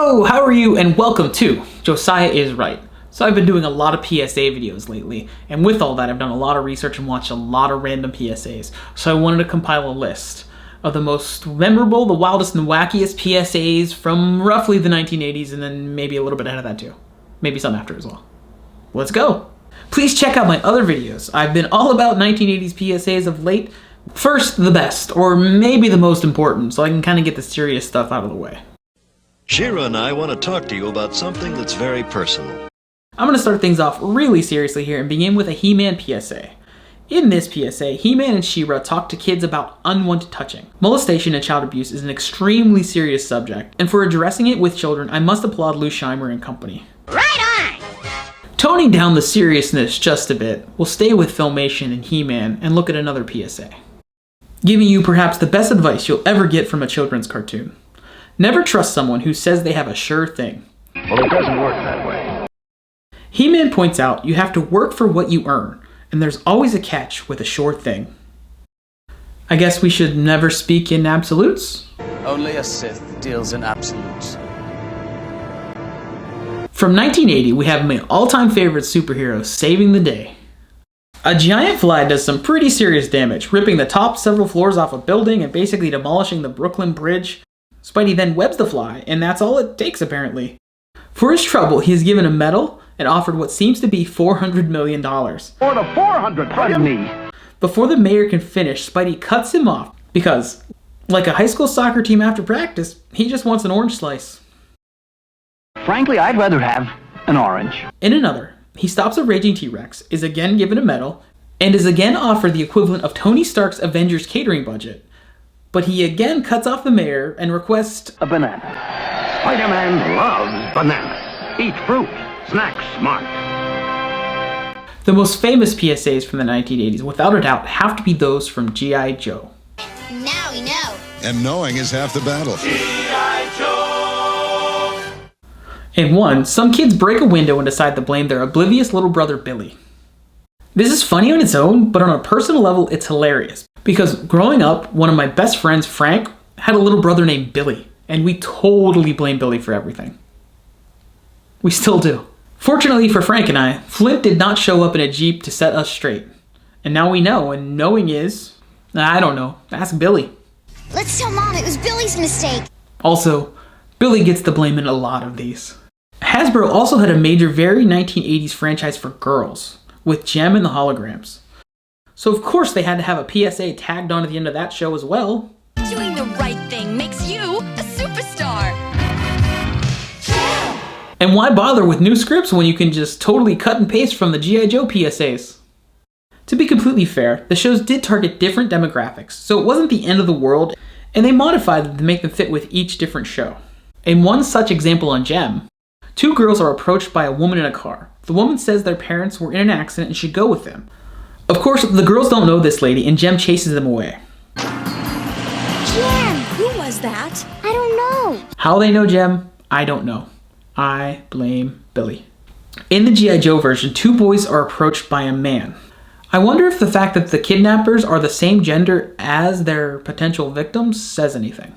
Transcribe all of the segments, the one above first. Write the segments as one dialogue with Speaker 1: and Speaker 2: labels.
Speaker 1: Hello, how are you? And welcome to Josiah is Right. So I've been doing a lot of PSA videos lately, and with all that I've done a lot of research and watched a lot of random PSAs. So I wanted to compile a list of the most memorable, the wildest and wackiest PSAs from roughly the 1980s, and then maybe a little bit ahead of that too. Maybe some after as well. Let's go! Please check out my other videos. I've been all about 1980s PSAs of late. First, the best, or maybe the most important, so I can kind of get the serious stuff out of the way.
Speaker 2: Shira and I want to talk to you about something that's very personal.
Speaker 1: I'm going to start things off really seriously here and begin with a He-Man PSA. In this PSA, He-Man and She-Ra talk to kids about unwanted touching. Molestation and child abuse is an extremely serious subject, and for addressing it with children, I must applaud Lou Scheimer and company.
Speaker 3: Right on!
Speaker 1: Toning down the seriousness just a bit, we'll stay with Filmation and He-Man and look at another PSA. Giving you perhaps the best advice you'll ever get from a children's cartoon. Never trust someone who says they have a sure thing.
Speaker 4: Well, it doesn't work that way.
Speaker 1: He-Man points out you have to work for what you earn, and there's always a catch with a sure thing. I guess we should never speak in absolutes?
Speaker 5: Only a Sith deals in absolutes.
Speaker 1: From 1980, we have my all-time favorite superhero saving the day. A giant fly does some pretty serious damage, ripping the top several floors off a building and basically demolishing the Brooklyn Bridge. Spidey then webs the fly, and that's all it takes apparently. For his trouble, he is given a medal and offered what seems to be $400 million.
Speaker 4: For the 400, pardon me.
Speaker 1: Before the mayor can finish, Spidey cuts him off because, like a high school soccer team after practice, he just wants an orange slice.
Speaker 4: Frankly, I'd rather have an orange.
Speaker 1: In another, he stops a raging T-Rex, is again given a medal, and is again offered the equivalent of Tony Stark's Avengers catering budget. But he again cuts off the mayor and requests
Speaker 4: a banana. Spider-Man loves bananas. Eat fruit. Snack smart.
Speaker 1: The most famous PSAs from the 1980s, without a doubt, have to be those from G.I. Joe.
Speaker 3: Now we know.
Speaker 6: And knowing is half the battle.
Speaker 3: G.I. Joe!
Speaker 1: In one, some kids break a window and decide to blame their oblivious little brother Billy. This is funny on its own, but on a personal level, it's hilarious. Because growing up, one of my best friends, Frank, had a little brother named Billy, and we totally blamed Billy for everything. We still do. Fortunately for Frank and I, Flint did not show up in a Jeep to set us straight. And now we know, and knowing is, I don't know, ask Billy.
Speaker 3: Let's tell Mom it was Billy's mistake.
Speaker 1: Also, Billy gets the blame in a lot of these. Hasbro also had a major, very 1980s franchise for girls, with Jem and the Holograms. So of course they had to have a PSA tagged on at the end of that show as well.
Speaker 7: Doing the right thing makes you a superstar.
Speaker 1: And why bother with new scripts when you can just totally cut and paste from the G.I. Joe PSAs? To be completely fair, the shows did target different demographics, so it wasn't the end of the world, and they modified them to make them fit with each different show. In one such example on Jem, two girls are approached by a woman in a car. The woman says their parents were in an accident and should go with them. Of course, the girls don't know this lady, and Jem chases them away.
Speaker 3: Jem!
Speaker 7: Who was that?
Speaker 3: I don't know.
Speaker 1: How they know Jem, I don't know. I blame Billy. In the G.I. Joe version, two boys are approached by a man. I wonder if the fact that the kidnappers are the same gender as their potential victims says anything.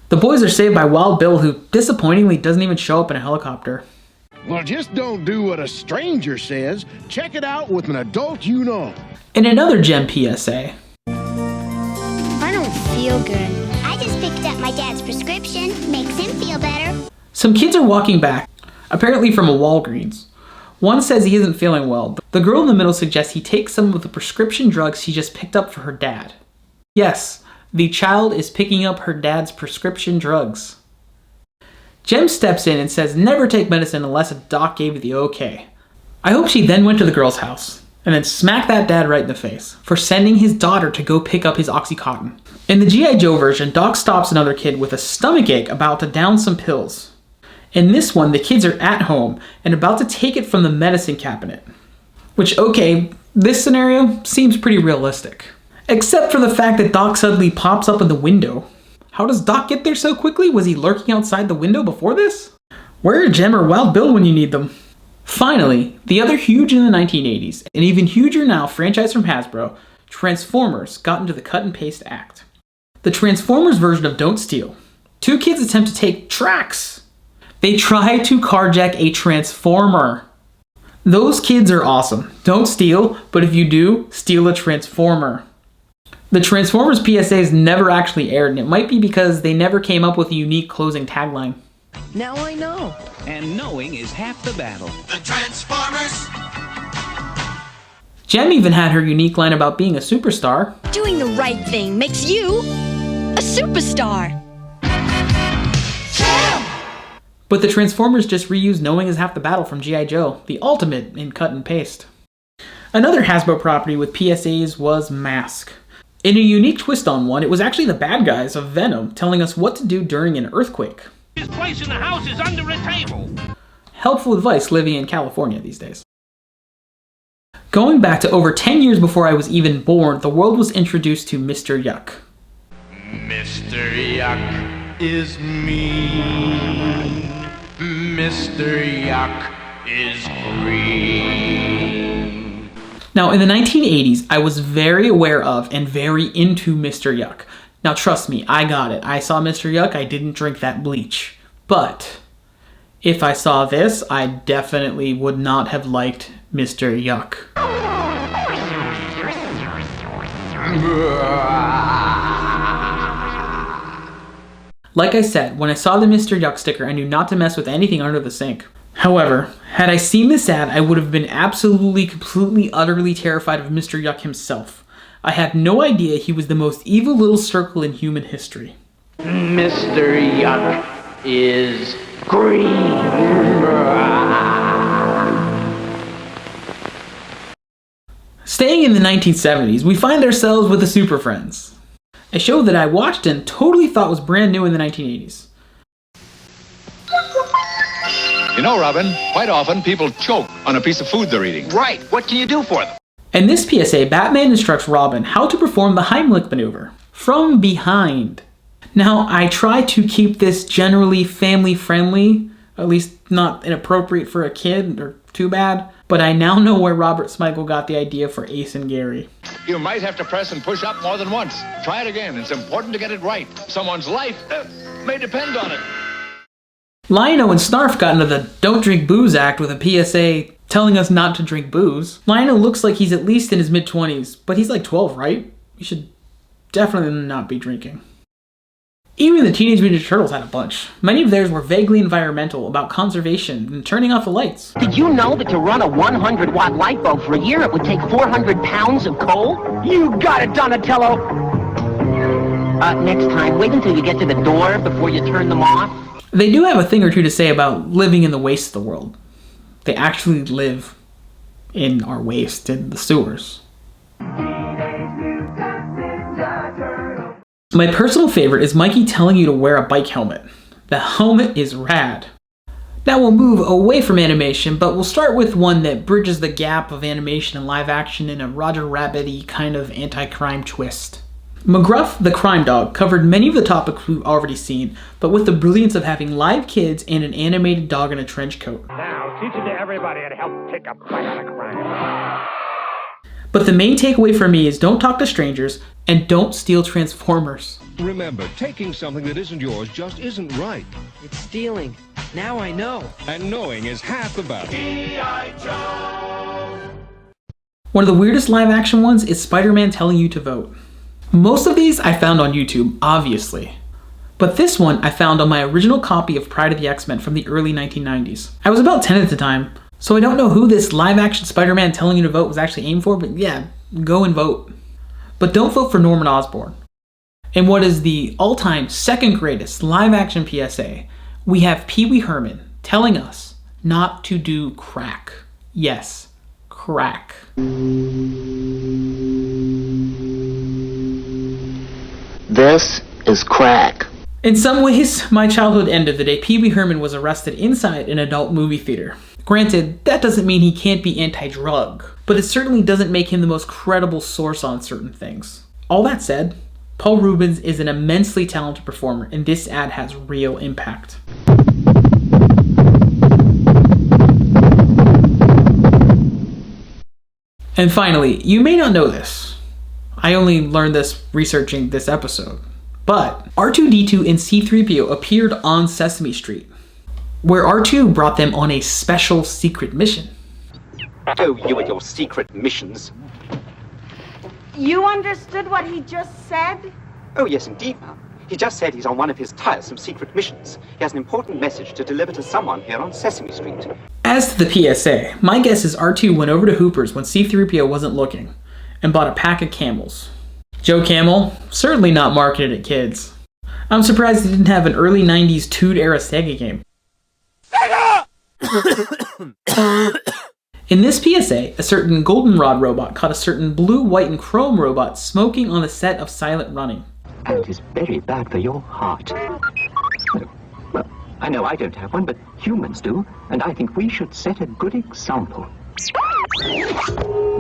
Speaker 1: The boys are saved by Wild Bill, who disappointingly doesn't even show up in a helicopter.
Speaker 8: Well, just don't do what a stranger says. Check it out with an adult you know.
Speaker 1: In another Jem PSA,
Speaker 3: I don't feel good. I just picked up my dad's prescription. Makes him feel better.
Speaker 1: some kids are walking back, apparently from a Walgreens. One says he isn't feeling well. The girl in the middle suggests he take some of the prescription drugs he just picked up for her dad. Yes, the child is picking up her dad's prescription drugs. Jem steps in and says never take medicine unless a doc gave you the okay. I hope she then went to the girl's house and then smacked that dad right in the face for sending his daughter to go pick up his Oxycontin. In the G.I. Joe version, Doc stops another kid with a stomachache about to down some pills. In this one, the kids are at home and about to take it from the medicine cabinet. Which, okay, this scenario seems pretty realistic. Except for the fact that Doc suddenly pops up in the window. How does Doc get there so quickly? Was he lurking outside the window before this? Where are Jem or Wild Bill when you need them? Finally, the other huge in the 1980s, and even huger now franchise from Hasbro, Transformers got into the cut and paste act. The Transformers version of Don't Steal. Two kids attempt to take tracks. They try to carjack a Transformer. Those kids are awesome. Don't steal, but if you do, steal a Transformer. The Transformers PSAs never actually aired, and it might be because they never came up with a unique closing tagline.
Speaker 9: Now I know.
Speaker 10: And knowing is half the battle.
Speaker 11: The Transformers!
Speaker 1: Jem even had her unique line about being a superstar.
Speaker 7: Doing the right thing makes you a superstar.
Speaker 1: But the Transformers just reused Knowing is Half the Battle from G.I. Joe, the ultimate in cut and paste. Another Hasbro property with PSAs was Mask. In a unique twist on one, it was actually the bad guys of Venom telling us what to do during an earthquake.
Speaker 4: His place in the house is under a table.
Speaker 1: Helpful advice living in California these days. Going back to over 10 years before I was even born, the world was introduced to Mr. Yuck.
Speaker 12: Mr. Yuck is me. Mr. Yuck is green.
Speaker 1: Now, in the 1980s, I was very aware of and very into Mr. Yuck. Now, trust me, I got it. I saw Mr. Yuck, I didn't drink that bleach. But if I saw this, I definitely would not have liked Mr. Yuck. Like I said, when I saw the Mr. Yuck sticker, I knew not to mess with anything under the sink. However, had I seen this ad, I would have been absolutely, completely, utterly terrified of Mr. Yuck himself. I had no idea he was the most evil little circle in human history.
Speaker 9: Mr. Yuck is green.
Speaker 1: Staying in the 1970s, we find ourselves with the Super Friends, a show that I watched and totally thought was brand new in the 1980s.
Speaker 6: You know, Robin, quite often people choke on a piece of food they're eating.
Speaker 4: Right. What can you do for them?
Speaker 1: In this PSA, Batman instructs Robin how to perform the Heimlich maneuver from behind. Now, I try to keep this generally family-friendly, at least not inappropriate for a kid or too bad, but I now know where Robert Smigel got the idea for Ace and Gary.
Speaker 6: You might have to press and push up more than once. Try it again. It's important to get it right. Someone's life may depend on it.
Speaker 1: Lion-O and Snarf got into the Don't Drink Booze Act with a PSA telling us not to drink booze. Lion-O looks like he's at least in his mid-20s, but he's like 12, right? You should definitely not be drinking. Even the Teenage Mutant Ninja Turtles had a bunch. Many of theirs were vaguely environmental, about conservation and turning off the lights.
Speaker 9: Did you know that to run a 100-watt light bulb for a year, it would take 400 pounds of coal? You got it, Donatello! Next time, wait until you get to the door before you turn them off.
Speaker 1: They do have a thing or two to say about living in the waste of the world. They actually live in our waste, in the sewers. My personal favorite is Mikey telling you to wear a bike helmet. The helmet is rad. Now we'll move away from animation, but we'll start with one that bridges the gap of animation and live action in a Roger Rabbit-y kind of anti-crime twist. McGruff the Crime Dog covered many of the topics we've already seen, but with the brilliance of having live kids and an animated dog in a trench coat.
Speaker 4: Now, teach it to everybody and help take a bite out of crime.
Speaker 1: But the main takeaway for me is don't talk to strangers and don't steal Transformers.
Speaker 8: Remember, taking something that isn't yours just isn't right.
Speaker 9: It's stealing. Now I know.
Speaker 8: And knowing is half the battle.
Speaker 1: One of the weirdest live action ones is Spider-Man telling you to vote. Most of these I found on YouTube, obviously. But this one I found on my original copy of Pride of the X-Men from the early 1990s. I was about 10 at the time, so I don't know who this live-action Spider-Man telling you to vote was actually aimed for, but yeah, go and vote. But don't vote for Norman Osborn. In what is the all-time second greatest live-action PSA, we have Pee-Wee Herman telling us not to do crack. Yes, crack.
Speaker 9: This is crack.
Speaker 1: In some ways, my childhood ended the day Pee-Wee Herman was arrested inside an adult movie theater. Granted, that doesn't mean he can't be anti-drug, but it certainly doesn't make him the most credible source on certain things. All that said, Paul Reubens is an immensely talented performer, and this ad has real impact. And finally, you may not know this. I only learned this researching this episode. But R2-D2 and C-3PO appeared on Sesame Street. where R2 brought them on a special secret mission.
Speaker 9: Oh, you and your secret missions.
Speaker 11: You understood what he just said?
Speaker 9: Oh, yes, indeed, ma'am. He just said he's on one of his tiresome secret missions. He has an important message to deliver to someone here on Sesame Street.
Speaker 1: As to the PSA, my guess is R2 went over to Hooper's when C-3PO wasn't looking and bought a pack of Camels. Joe Camel, certainly not marketed at kids. I'm surprised he didn't have an early 90s Tood-era Sega game. In this PSA, a certain goldenrod robot caught a certain blue, white, and chrome robot smoking on the set of Silent Running.
Speaker 9: And it is very bad for your heart. Well, I know I don't have one, but humans do, and I think we should set a good example.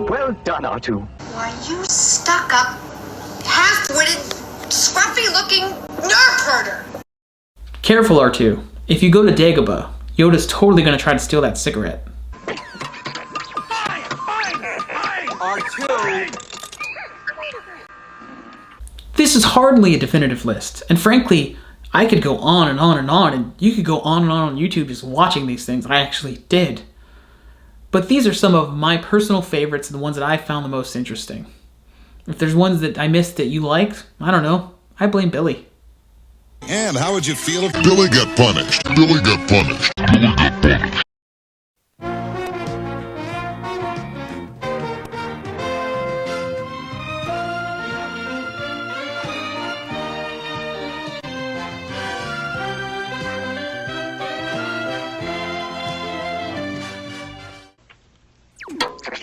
Speaker 9: Well done, R2.
Speaker 13: Why, you stuck-up, half-witted, scruffy-looking nerve herder!
Speaker 1: Careful, R2. If you go to Dagobah, Yoda's totally gonna try to steal that cigarette.
Speaker 13: R2!
Speaker 1: This is hardly a definitive list, and frankly, I could go on and on and on, and you could go on and on YouTube just watching these things. I actually did. But these are some of my personal favorites and the ones that I found the most interesting. If there's ones that I missed that you liked, I don't know. I blame Billy.
Speaker 14: And how would you feel if Billy got punished? Billy got punished. Billy got punished.